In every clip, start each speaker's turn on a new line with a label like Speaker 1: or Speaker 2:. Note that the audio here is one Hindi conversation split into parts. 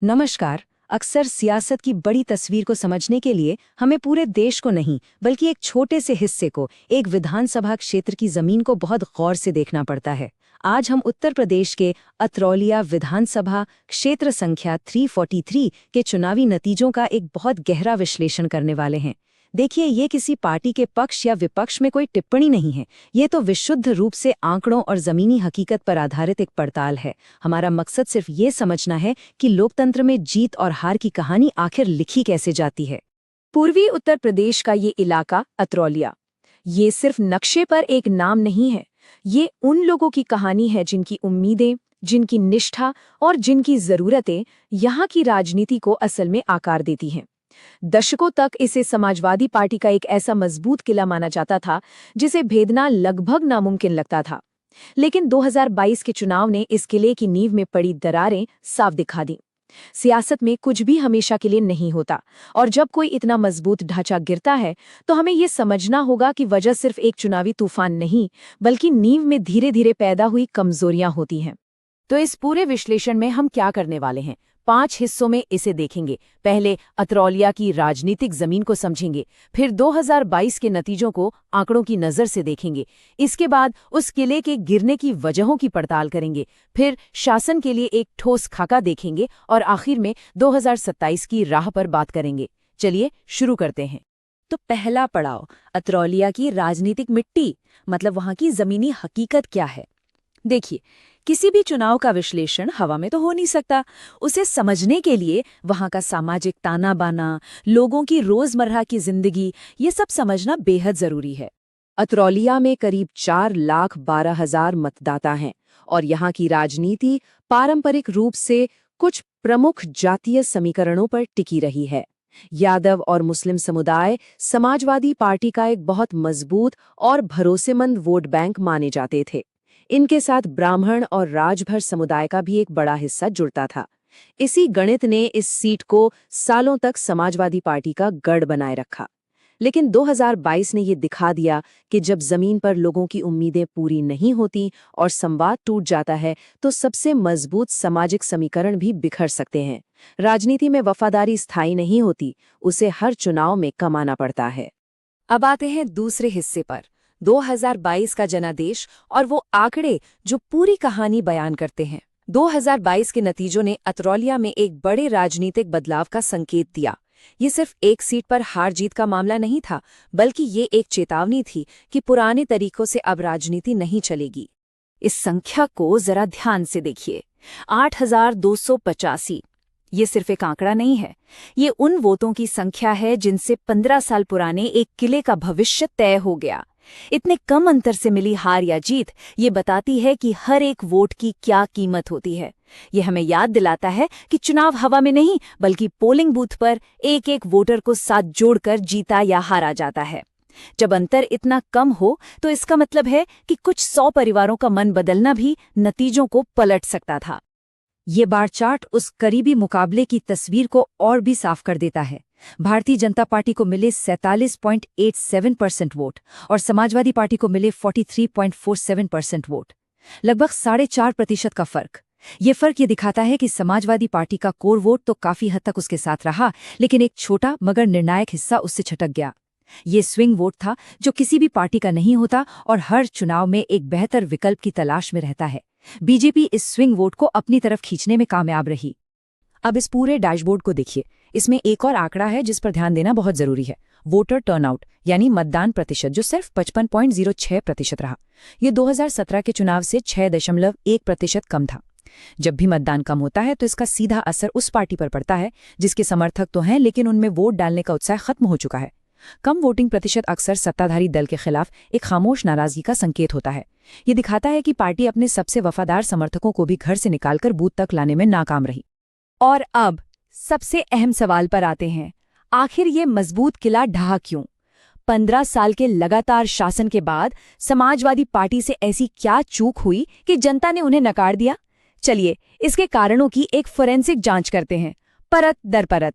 Speaker 1: नमस्कार। अक्सर सियासत की बड़ी तस्वीर को समझने के लिए हमें पूरे देश को नहीं बल्कि एक छोटे से हिस्से को, एक विधानसभा क्षेत्र की जमीन को बहुत गौर से देखना पड़ता है। आज हम उत्तर प्रदेश के अतरौलिया विधानसभा क्षेत्र संख्या 343 के चुनावी नतीजों का एक बहुत गहरा विश्लेषण करने वाले हैं। देखिए, ये किसी पार्टी के पक्ष या विपक्ष में कोई टिप्पणी नहीं है। ये तो विशुद्ध रूप से आंकड़ों और जमीनी हकीकत पर आधारित एक पड़ताल है। हमारा मकसद सिर्फ ये समझना है कि लोकतंत्र में जीत और हार की कहानी आखिर लिखी कैसे जाती है।
Speaker 2: पूर्वी उत्तर प्रदेश का ये इलाका अतरौलिया, ये सिर्फ नक्शे पर एक नाम नहीं है। ये उन लोगों की कहानी है जिनकी उम्मीदें, जिनकी निष्ठा और जिनकी जरूरतें यहाँ की राजनीति को असल में आकार देती हैं। दशकों तक इसे समाजवादी पार्टी का एक ऐसा मजबूत किला माना जाता था जिसे भेदना लगभग नामुमकिन लगता था। लेकिन 2022 के चुनाव ने इस किले की नींव में पड़ी दरारें साफ दिखा दी। सियासत में कुछ भी हमेशा के लिए नहीं होता, और जब कोई इतना मजबूत ढांचा गिरता है तो हमें ये समझना होगा कि वजह सिर्फ एक चुनावी तूफान नहीं, बल्कि नींव में धीरे धीरे पैदा हुई कमजोरियां होती हैं। तो इस पूरे विश्लेषण में हम क्या करने वाले हैं? 5 हिस्सों में इसे देखेंगे। पहले अतरौलिया की राजनीतिक जमीन को समझेंगे, फिर 2022 के नतीजों को आंकड़ों की नजर से देखेंगे, इसके बाद उस किले के गिरने की वजहों की पड़ताल करेंगे, फिर शासन के लिए एक ठोस खाका देखेंगे और आखिर में 2027 की राह पर बात करेंगे। चलिए शुरू करते हैं।
Speaker 1: तो पहला पड़ाव, अतरौलिया की राजनीतिक मिट्टी, मतलब वहां की जमीनी हकीकत क्या है। देखिए, किसी भी चुनाव का विश्लेषण हवा में तो हो नहीं सकता। उसे समझने के लिए वहां का सामाजिक ताना बाना, लोगों की रोजमर्रा की जिंदगी, ये सब समझना बेहद जरूरी है। अतरौलिया में करीब 4,12,000 मतदाता हैं और यहाँ की राजनीति पारंपरिक रूप से कुछ प्रमुख जातीय समीकरणों पर टिकी रही है। यादव और मुस्लिम समुदाय समाजवादी पार्टी का एक बहुत मजबूत और भरोसेमंद वोट बैंक माने जाते थे। इनके साथ ब्राह्मण और राजभर समुदाय का भी एक बड़ा हिस्सा जुड़ता था। इसी गणित ने इस सीट को सालों तक समाजवादी पार्टी का गढ़ बनाए रखा। लेकिन 2022 ने ये दिखा दिया कि जब जमीन पर लोगों की उम्मीदें पूरी नहीं होती और संवाद टूट जाता है, तो सबसे मजबूत सामाजिक समीकरण भी बिखर सकते हैं। राजनीति में वफादारी स्थायी नहीं होती, उसे हर चुनाव में कमाना पड़ता है।
Speaker 2: अब आते हैं दूसरे हिस्से पर, 2022 का जनादेश और वो आंकड़े जो पूरी कहानी बयान करते हैं। 2022 के नतीजों ने अतरौलिया में एक बड़े राजनीतिक बदलाव का संकेत दिया। ये सिर्फ एक सीट पर हार जीत का मामला नहीं था, बल्कि ये एक चेतावनी थी कि पुराने तरीकों से अब राजनीति नहीं चलेगी। इस संख्या को जरा ध्यान से देखिए, 8,285। ये सिर्फ एक आंकड़ा नहीं है, ये उन वोटों की संख्या है जिनसे 15 साल पुराने एक किले का भविष्य तय हो गया। इतने कम अंतर से मिली हार या जीत ये बताती है कि हर एक वोट की क्या कीमत होती है। ये हमें याद दिलाता है कि चुनाव हवा में नहीं, बल्कि पोलिंग बूथ पर एक एक वोटर को साथ जोड़कर जीता या हारा जाता है। जब अंतर इतना कम हो तो इसका मतलब है कि कुछ 100 परिवारों का मन बदलना भी नतीजों को पलट सकता था।
Speaker 1: ये बार चार्ट उस करीबी मुकाबले की तस्वीर को और भी साफ कर देता है। भारतीय जनता पार्टी को मिले 47.87% वोट और समाजवादी पार्टी को मिले 43.47% वोट, लगभग 4.5% का फर्क। ये फर्क ये दिखाता है कि समाजवादी पार्टी का कोर वोट तो काफी हद तक उसके साथ रहा, लेकिन एक छोटा मगर निर्णायक हिस्सा उससे छटक गया। ये स्विंग वोट था जो किसी भी पार्टी का नहीं होता और हर चुनाव में एक बेहतर विकल्प की तलाश में रहता है। बीजेपी इस स्विंग वोट को अपनी तरफ खींचने में कामयाब रही। अब इस पूरे डैशबोर्ड को देखिए, इसमें एक और आंकड़ा है जिस पर ध्यान देना बहुत जरूरी है, वोटर टर्नआउट यानी मतदान प्रतिशत, जो सिर्फ 55.06% रहा। ये 2017 के चुनाव से 6.1% कम था। जब भी मतदान कम होता है तो इसका सीधा असर उस पार्टी पर पड़ता है जिसके समर्थक तो हैं, लेकिन उनमें वोट डालने का उत्साह खत्म हो चुका है। कम वोटिंग प्रतिशत अक्सर सत्ताधारी दल के खिलाफ एक खामोश नाराजगी का संकेत होता है। ये दिखाता है कि पार्टी अपने सबसे वफादार समर्थकों को भी घर से निकालकर बूथ तक लाने में नाकाम रही। और अब सबसे अहम सवाल पर आते हैं, आखिर ये मजबूत किला ढहा क्यों? 15 साल के लगातार शासन के बाद समाजवादी पार्टी से ऐसी क्या चूक हुई कि जनता ने उन्हें नकार दिया? चलिए इसके कारणों की एक फोरेंसिक जांच करते हैं, परत दर परत।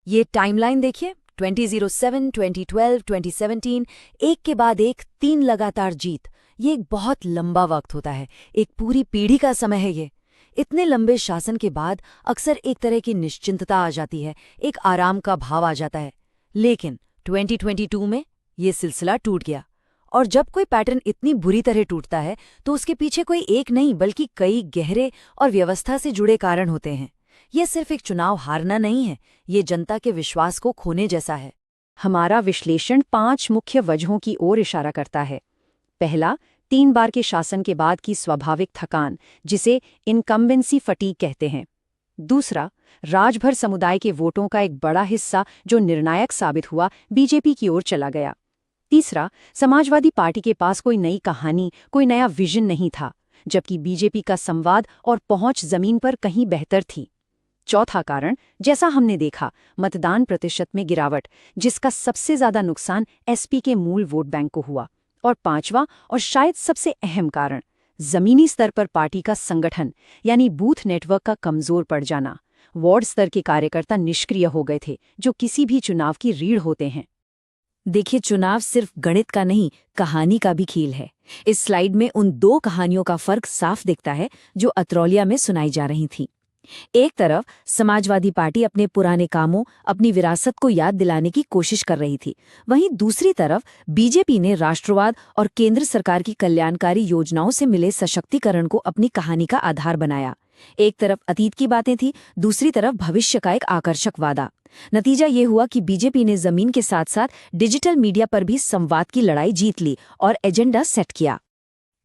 Speaker 1: ये टाइमलाइन देखिए, 2007, 2012, 2017, एक के बाद एक 3 लगातार जीत। ये एक बहुत लंबा वक्त होता है, एक पूरी पीढ़ी का समय है ये। इतने लंबे शासन के बाद अक्सर एक तरह की निश्चिंतता आ जाती है, एक आराम का भाव आ जाता है। लेकिन 2022 में ये सिलसिला टूट गया। और जब कोई पैटर्न इतनी बुरी तरह टूटता है तो उसके पीछे कोई एक नहीं बल्कि कई गहरे और व्यवस्था से जुड़े कारण होते हैं। ये सिर्फ एक चुनाव हारना नहीं है, ये जनता के विश्वास को खोने जैसा है।
Speaker 2: हमारा विश्लेषण 5 मुख्य वजहों की ओर इशारा करता है। पहला, 3 बार के शासन के बाद की स्वाभाविक थकान, जिसे इनकम्बेंसी फटीग कहते हैं। दूसरा, राजभर समुदाय के वोटों का एक बड़ा हिस्सा जो निर्णायक साबित हुआ बीजेपी की ओर चला गया। तीसरा, समाजवादी पार्टी के पास कोई नई कहानी, कोई नया विजन नहीं था, जबकि बीजेपी का संवाद और पहुंच जमीन पर कहीं बेहतर थी। चौथा कारण, जैसा हमने देखा, मतदान प्रतिशत में गिरावट, जिसका सबसे ज्यादा नुकसान एसपी के मूल वोट बैंक को हुआ। और पांचवा और शायद सबसे अहम कारण, जमीनी स्तर पर पार्टी का संगठन यानी बूथ नेटवर्क का कमजोर पड़ जाना। वार्ड स्तर के कार्यकर्ता निष्क्रिय हो गए थे, जो किसी भी चुनाव की रीढ़ होते हैं।
Speaker 1: देखिए, चुनाव सिर्फ गणित का नहीं, कहानी का भी खेल है। इस स्लाइड में उन 2 कहानियों का फर्क साफ दिखता है जो अतरौलिया में सुनाई जा रही थी। एक तरफ समाजवादी पार्टी अपने पुराने कामों, अपनी विरासत को याद दिलाने की कोशिश कर रही थी। वहीं दूसरी तरफ बीजेपी ने राष्ट्रवाद और केंद्र सरकार की कल्याणकारी योजनाओं से मिले सशक्तिकरण को अपनी कहानी का आधार बनाया। एक तरफ अतीत की बातें थी, दूसरी तरफ भविष्य का एक आकर्षक वादा। नतीजा ये हुआ कि बीजेपी ने जमीन के साथ साथ डिजिटल मीडिया पर भी संवाद की लड़ाई जीत ली और एजेंडा सेट किया।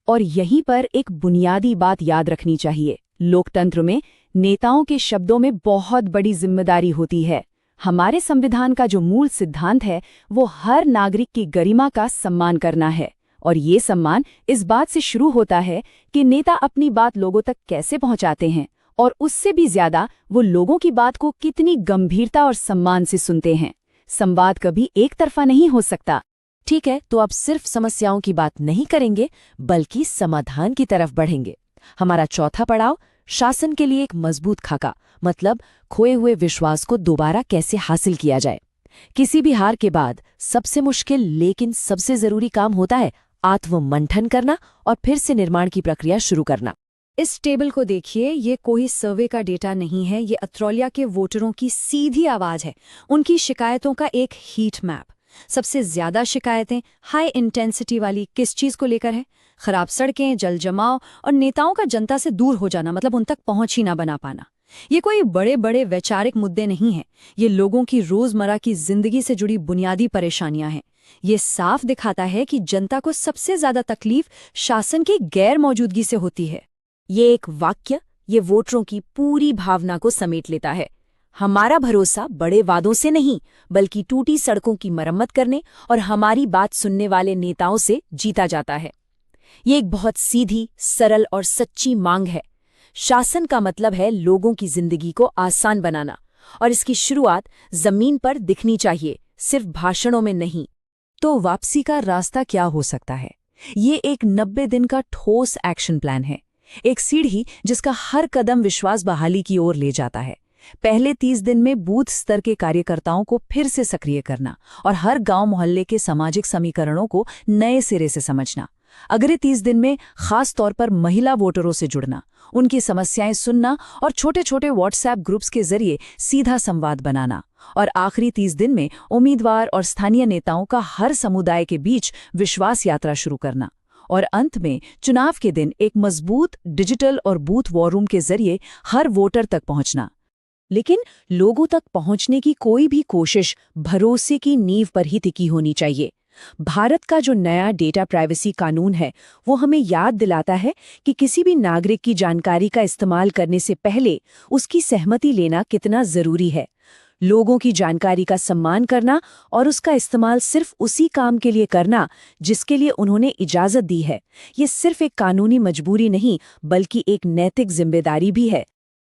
Speaker 2: और यहीं पर एक बुनियादी बात याद रखनी चाहिए। लोकतंत्र में नेताओं के शब्दों में बहुत बड़ी जिम्मेदारी होती है। हमारे संविधान का जो मूल सिद्धांत है वो हर नागरिक की गरिमा का सम्मान करना है। और ये सम्मान इस बात से शुरू होता है कि नेता अपनी बात लोगों तक कैसे पहुंचाते हैं, और उससे भी ज्यादा वो लोगों की बात को कितनी गंभीरता और सम्मान से सुनते हैं। संवाद कभी एक तरफा नहीं हो सकता।
Speaker 1: ठीक है, तो अब सिर्फ समस्याओं की बात नहीं करेंगे बल्कि समाधान की तरफ बढ़ेंगे। हमारा चौथा पड़ाव, शासन के लिए एक मजबूत खाका, मतलब खोए हुए विश्वास को दोबारा कैसे हासिल किया जाए। किसी भी हार के बाद सबसे मुश्किल लेकिन सबसे जरूरी काम होता है आत्ममंथन करना और फिर से निर्माण की प्रक्रिया शुरू करना।
Speaker 2: इस टेबल को देखिए, ये कोई सर्वे का डेटा नहीं है, ये अतरौलिया के वोटरों की सीधी आवाज है, उनकी शिकायतों का एक हीट मैप। सबसे ज्यादा शिकायतें हाई इंटेंसिटी वाली किस चीज को लेकर है? खराब सड़कें, जल जमाव और नेताओं का जनता से दूर हो जाना, मतलब उन तक पहुंच ही ना बना पाना। ये कोई बड़े बड़े वैचारिक मुद्दे नहीं हैं, ये लोगों की रोजमर्रा की जिंदगी से जुड़ी बुनियादी परेशानियां हैं। ये साफ दिखाता है कि जनता को सबसे ज्यादा तकलीफ शासन की गैर मौजूदगी से होती है।
Speaker 1: ये एक वाक्य ये वोटरों की पूरी भावना को समेट लेता है। हमारा भरोसा बड़े वादों से नहीं बल्कि टूटी सड़कों की मरम्मत करने और हमारी बात सुनने वाले नेताओं से जीता जाता है। ये एक बहुत सीधी, सरल और सच्ची मांग है। शासन का मतलब है लोगों की जिंदगी को आसान बनाना, और इसकी शुरुआत जमीन पर दिखनी चाहिए, सिर्फ भाषणों में नहीं।
Speaker 2: तो वापसी का रास्ता क्या हो सकता है? ये एक 90 दिन का ठोस एक्शन प्लान है, एक सीढ़ी जिसका हर कदम विश्वास बहाली की ओर ले जाता है। पहले 30 दिन में बूथ स्तर के कार्यकर्ताओं को फिर से सक्रिय करना और हर गांव मोहल्ले के सामाजिक समीकरणों को नए सिरे से समझना। अगले 30 दिन में खास तौर पर महिला वोटरों से जुड़ना, उनकी समस्याएं सुनना और छोटे छोटे व्हाट्सएप ग्रुप्स के जरिए सीधा संवाद बनाना। और आखिरी 30 दिन में उम्मीदवार और स्थानीय नेताओं का हर समुदाय के बीच विश्वास यात्रा शुरू करना। और अंत में चुनाव के दिन एक मजबूत डिजिटल और बूथ वॉर रूम के जरिए हर वोटर तक पहुंचना। लेकिन लोगों तक पहुंचने की कोई भी कोशिश भरोसे की नींव पर ही टिकी होनी चाहिए। भारत का जो नया डेटा प्राइवेसी कानून है वो हमें याद दिलाता है कि किसी भी नागरिक की जानकारी का इस्तेमाल करने से पहले उसकी सहमति लेना कितना जरूरी है। लोगों की जानकारी का सम्मान करना और उसका इस्तेमाल सिर्फ उसी काम के लिए करना जिसके लिए उन्होंने इजाजत दी है, ये सिर्फ एक कानूनी मजबूरी नहीं बल्कि एक नैतिक जिम्मेदारी भी है।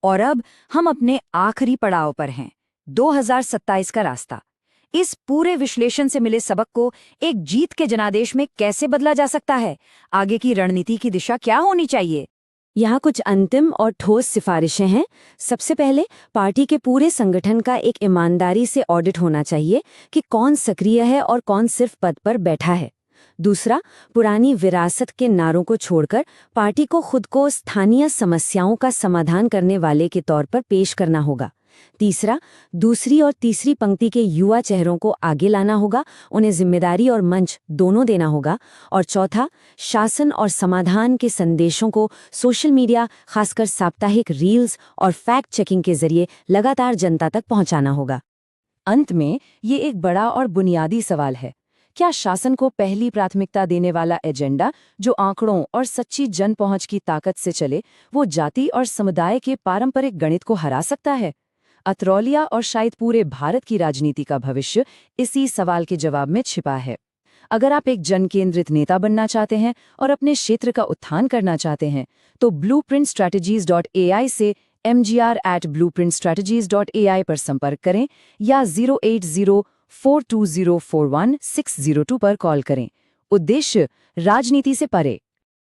Speaker 1: और अब हम अपने आखिरी पड़ाव पर हैं, 2027 का रास्ता। इस पूरे विश्लेषण से मिले सबक को एक जीत के जनादेश में कैसे बदला जा सकता है? आगे की रणनीति की दिशा क्या होनी चाहिए?
Speaker 2: यहाँ कुछ अंतिम और ठोस सिफारिशें हैं। सबसे पहले पार्टी के पूरे संगठन का एक ईमानदारी से ऑडिट होना चाहिए कि कौन सक्रिय है और कौन सिर्फ पद पर बैठा है।
Speaker 3: दूसरा, पुरानी विरासत के नारों को छोड़कर पार्टी को खुद को स्थानीय समस्याओं का समाधान करने वाले के तौर पर पेश करना होगा। तीसरा, दूसरी और तीसरी पंक्ति के युवा चेहरों को आगे लाना होगा, उन्हें जिम्मेदारी और मंच दोनों देना होगा। और चौथा, शासन और समाधान के संदेशों को सोशल मीडिया, खासकर साप्ताहिक रील्स और फैक्ट चेकिंग के जरिए लगातार जनता तक पहुंचाना होगा।
Speaker 2: अंत में ये एक बड़ा और बुनियादी सवाल है, क्या शासन को पहली प्राथमिकता देने वाला एजेंडा, जो आंकड़ों और सच्ची जन पहुंच की ताकत से चले, वो जाति और समुदाय के पारंपरिक गणित को हरा सकता है? अतरौलिया और शायद पूरे भारत की राजनीति का भविष्य इसी सवाल के जवाब में छिपा है। अगर आप एक जन केंद्रित नेता बनना चाहते हैं और अपने क्षेत्र का उत्थान करना चाहते हैं, तो blueprintstrategies.ai से mgr@blueprintstrategies.ai पर संपर्क करें या 08042041602 पर कॉल करें। उद्देश्य, राजनीति से परे,